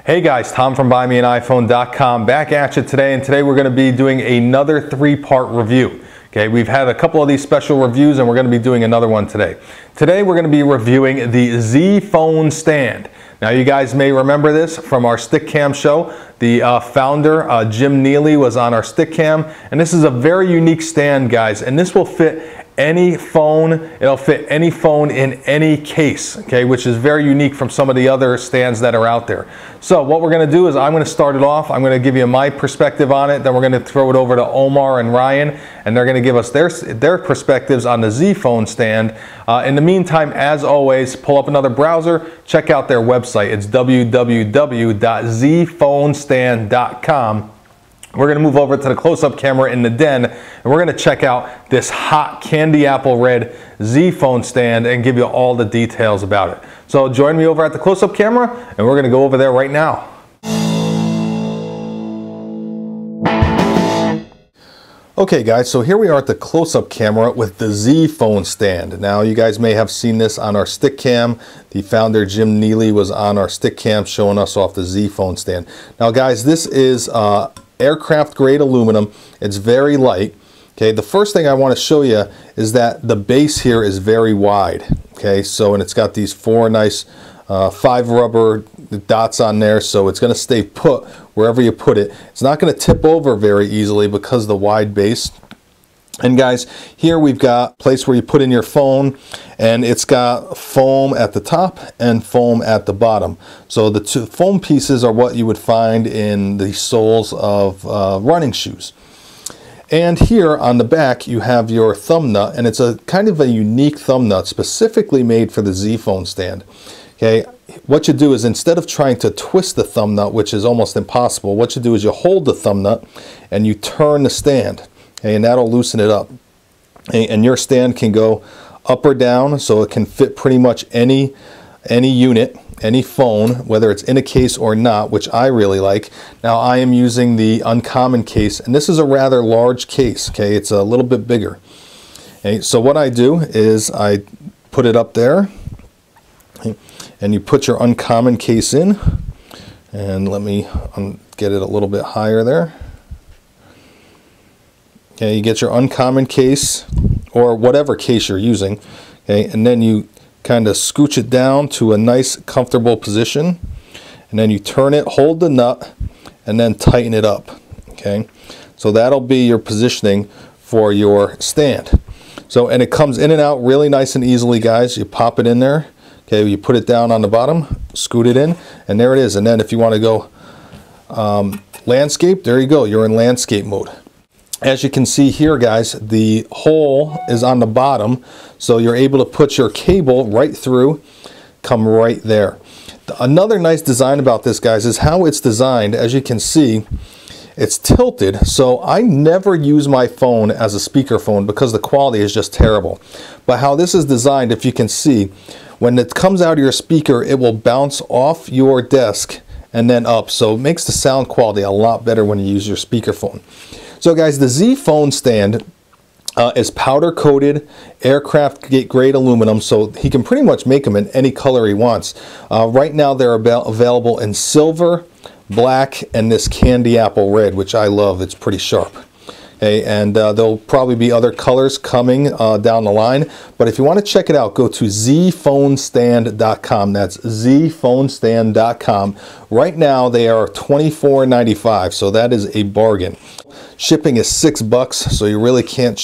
Hey guys, Tom from BuyMeAniPhone.com back at you today, and today we're going to be doing another three-part review. Okay, we've had a couple of these special reviews and we're going to be doing another one today. Today we're going to be reviewing the Z phone stand. Now you guys may remember this from our stick cam show. The founder, Jim Neely, was on our stick cam, and this is a very unique stand, guys, and this will fit any phone. It'll fit any phone in any case, okay, which is very unique from some of the other stands that are out there. So what we're going to do is I'm going to start it off. I'm going to give you my perspective on it, then we're going to throw it over to Omar and Ryan, and they're going to give us their perspectives on the Z phone stand. In the meantime, as always, pull up another browser, check out their website. It's www.zphonestand.com. We're going to move over to the close-up camera in the den, and we're going to check out this hot candy apple red Z phone stand and give you all the details about it. So join me over at the close-up camera, and we're going to go over there right now. Okay guys, so here we are at the close-up camera with the Z phone stand. Now you guys may have seen this on our stick cam. The founder Jim Neely was on our stick cam showing us off the Z phone stand. Now guys, this is aircraft grade aluminum. It's very light. Okay, the first thing I want to show you is that the base here is very wide. Okay, so and it's got these four nice 5 rubber dots on there, so it's going to stay put wherever you put it. It's not going to tip over very easily because of the wide base. And guys, here we've got a place where you put in your phone, and it's got foam at the top and foam at the bottom. So the two foam pieces are what you would find in the soles of running shoes. And here on the back you have your thumb nut, and it's a kind of a unique thumb nut specifically made for the Z phone stand. Okay, what you do is instead of trying to twist the thumb nut, which is almost impossible, what you do is you hold the thumb nut and you turn the stand. Okay, and that'll loosen it up. Okay, and your stand can go up or down, so it can fit pretty much any unit, any phone, whether it's in a case or not, which I really like. Now I am using the Uncommon case, and this is a rather large case. Okay, it's a little bit bigger. Okay, so what I do is I put it up there, okay, and you put your Uncommon case in, and let me get it a little bit higher there. Okay, you get your Uncommon case or whatever case you're using, okay, and then you kind of scooch it down to a nice comfortable position, and then you turn it, hold the nut, and then tighten it up. Okay, so that'll be your positioning for your stand. So, and it comes in and out really nice and easily, guys. You pop it in there, okay, you put it down on the bottom, scoot it in, and there it is. And then if you want to go landscape, there you go, you're in landscape mode. As you can see here, guys, the hole is on the bottom, so you're able to put your cable right through, come right there. Another nice design about this, guys, is how it's designed. As you can see, it's tilted, so I never use my phone as a speakerphone because the quality is just terrible. But how this is designed, if you can see, when it comes out of your speaker, it will bounce off your desk and then up, so it makes the sound quality a lot better when you use your speakerphone. So guys, the Z phone stand is powder coated aircraft grade aluminum, so he can pretty much make them in any color he wants. Right now they're available in silver, black, and this candy apple red, which I love. It's pretty sharp. Okay, and there'll probably be other colors coming down the line, but if you want to check it out, go to zphonestand.com. That's zphonestand.com. Right now they are $24.95, so that is a bargain. Shipping is $6, so you really can't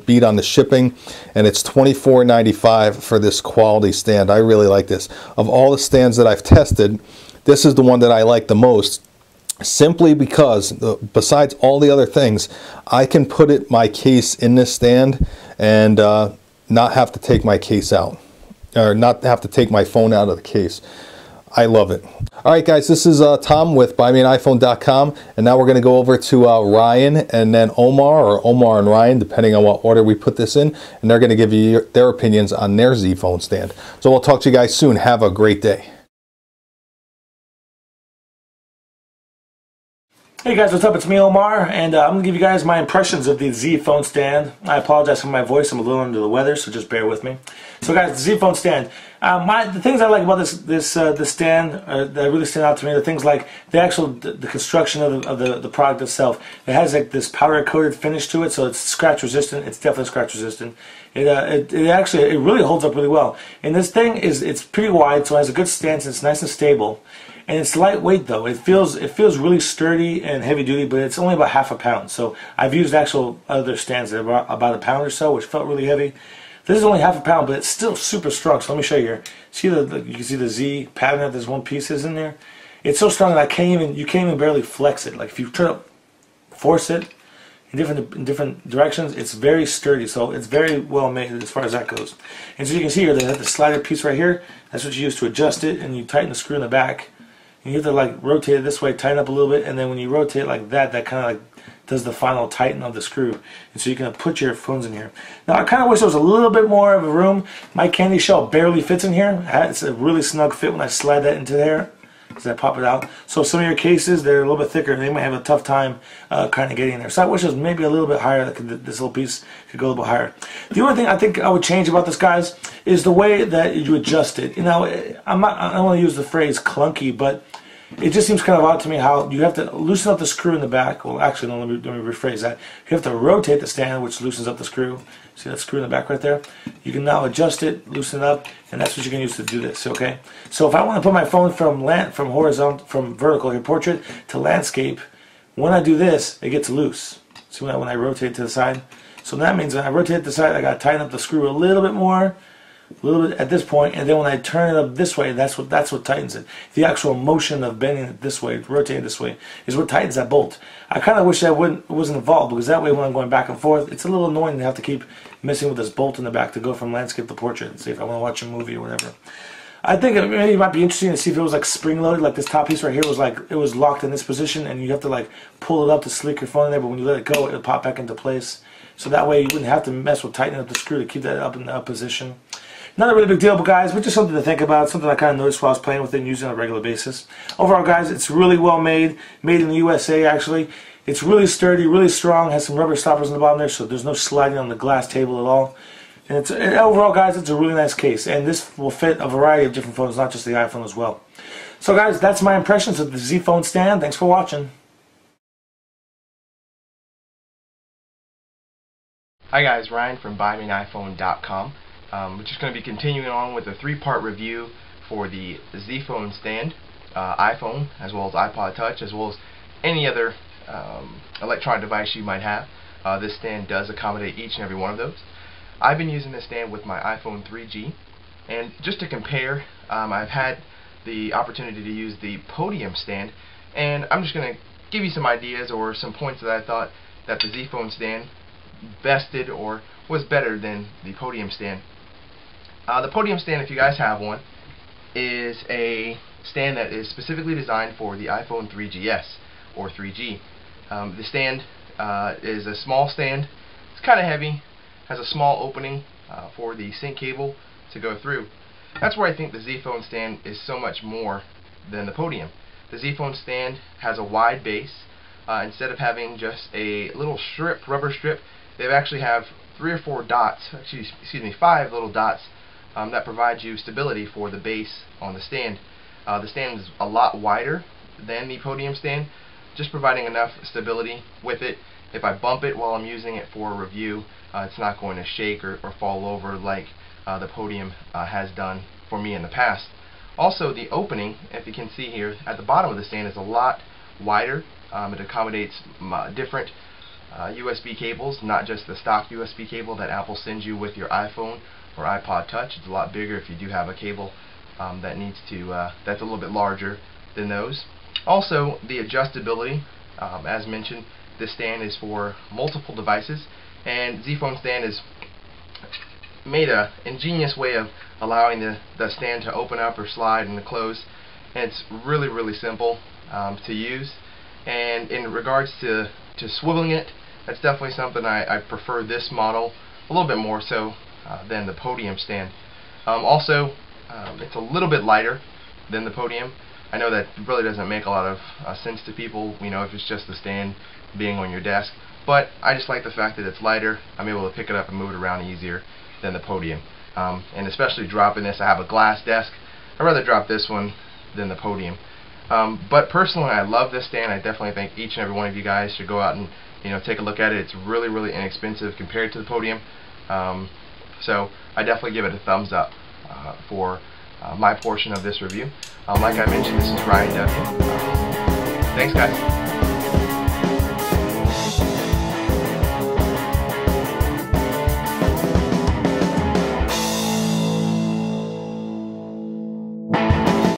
beat on the shipping, and it's $24.95 for this quality stand. I really like this. Of all the stands that I've tested, this is the one that I like the most, simply because besides all the other things, I can put my case in this stand and not have to take my case out, or not have to take my phone out of the case. I love it. Alright guys, this is Tom with BuyMeAniPhone.com, and now we're going to go over to Ryan and then Omar, or Omar and Ryan, depending on what order we put this in, and they're going to give you their opinions on their Z phone stand. So we'll talk to you guys soon. Have a great day. Hey guys, what's up? It's me, Omar, and I'm going to give you guys my impressions of the Z phone stand. I apologize for my voice. I'm a little under the weather, so just bear with me. So guys, the Z phone stand. The things I like about this stand that really stand out to me are things like the construction of the product itself. It has like this powder coated finish to it, so it's scratch resistant. It's definitely scratch resistant. It really holds up really well. And this thing it's pretty wide, so it has a good stance. It's nice and stable, and it's lightweight though. It feels really sturdy and heavy duty, but it's only about half a pound. So I've used actual other stands that are about a pound or so, which felt really heavy. This is only half a pound, but it's still super strong. So let me show you here. See you can see the Z pattern that this one piece is in there. It's so strong that you can't even barely flex it. Like if you try to force it in different directions, it's very sturdy. So it's very well made as far as that goes. And so you can see here they have the slider piece right here. That's what you use to adjust it, and you tighten the screw in the back. And you have to like rotate it this way, tighten up a little bit, and then when you rotate it like that, that kind of like does the final tighten of the screw, and so you can put your phones in here. Now I kind of wish there was a little bit more of a room. My candy shell barely fits in here. It's a really snug fit when I slide that into there, so I pop it out. So some of your cases, they're a little bit thicker, and they might have a tough time kind of getting in there. So I wish it was maybe a little bit higher. This little piece could go a little bit higher. The only thing I think I would change about this, guys, is the way that you adjust it. You know, I don't want to use the phrase clunky, but it just seems kind of odd to me how you have to loosen up the screw in the back. Well, actually, no, let me rephrase that. You have to rotate the stand, which loosens up the screw. See that screw in the back right there? You can now adjust it, loosen it up, and that's what you can use to do this, okay? So if I want to put my phone from vertical, here, portrait, to landscape, when I do this, it gets loose. See when I rotate it to the side? So that means when I rotate it to the side, I got to tighten up the screw a little bit more, a little bit at this point, and then when I turn it up this way, that's what tightens it. The actual motion of bending it this way, rotating it this way, is what tightens that bolt. I kind of wish that wasn't involved, because that way when I'm going back and forth, it's a little annoying to have to keep messing with this bolt in the back to go from landscape to portrait and see if I want to watch a movie or whatever. I think it might be interesting to see if it was like spring loaded, like this top piece right here was like it was locked in this position, and you have to like pull it up to sleek your phone in there, but when you let it go, it'll pop back into place. So that way you wouldn't have to mess with tightening up the screw to keep that up in the up position. Not a really big deal, but guys, but just something to think about, something I kind of noticed while I was playing with it and using it on a regular basis. Overall, guys, it's really well made, made in the USA, actually. It's really sturdy, really strong, has some rubber stoppers on the bottom there, so there's no sliding on the glass table at all. And overall, guys, it's a really nice case, and this will fit a variety of different phones, not just the iPhone as well. So, guys, that's my impressions of the Z Phone stand. Thanks for watching. Hi guys, Ryan from BuyMeAniPhone.com. We're just going to be continuing on with a three-part review for the Z Phone stand, iPhone, as well as iPod Touch, as well as any other electronic device you might have. This stand does accommodate each and every one of those. I've been using this stand with my iPhone 3G, and just to compare, I've had the opportunity to use the Podium stand, and I'm just going to give you some ideas or some points that I thought that the Z Phone stand bested or was better than the Podium stand. The Podium stand, if you guys have one, is a stand that is specifically designed for the iPhone 3GS or 3G. The stand is a small stand. It's kind of heavy, has a small opening for the sync cable to go through. That's where I think the Z Phone stand is so much more than the Podium. The Z Phone stand has a wide base. Instead of having just a little strip, rubber strip, they actually have 3 or 4 dots, excuse me, 5 little dots that provide you stability for the base on the stand. The stand is a lot wider than the Podium stand, just providing enough stability with it. If I bump it while I'm using it for a review, it's not going to shake or fall over like the Podium has done for me in the past. Also, the opening, if you can see here, at the bottom of the stand is a lot wider. It accommodates different USB cables, not just the stock USB cable that Apple sends you with your iPhone or iPod Touch. It's a lot bigger if you do have a cable that needs to that's a little bit larger than those. Also, the adjustability, as mentioned, this stand is for multiple devices, and Z Phone stand is made an ingenious way of allowing the stand to open up or slide and to close, and it's really simple to use. And in regards to swiveling it, that's definitely something I prefer this model a little bit more so than the Podium stand. Also, it's a little bit lighter than the Podium. I know that really doesn't make a lot of sense to people, you know, if it's just the stand being on your desk, but I just like the fact that it's lighter. I'm able to pick it up and move it around easier than the Podium. and especially dropping this. I have a glass desk. I'd rather drop this one than the podium. But personally, I love this stand. I definitely think each and every one of you guys should go out and take a look at it. It's really, really inexpensive compared to the podium. So I definitely give it a thumbs up for my portion of this review. Like I mentioned, this is Ryan W. Thanks, guys.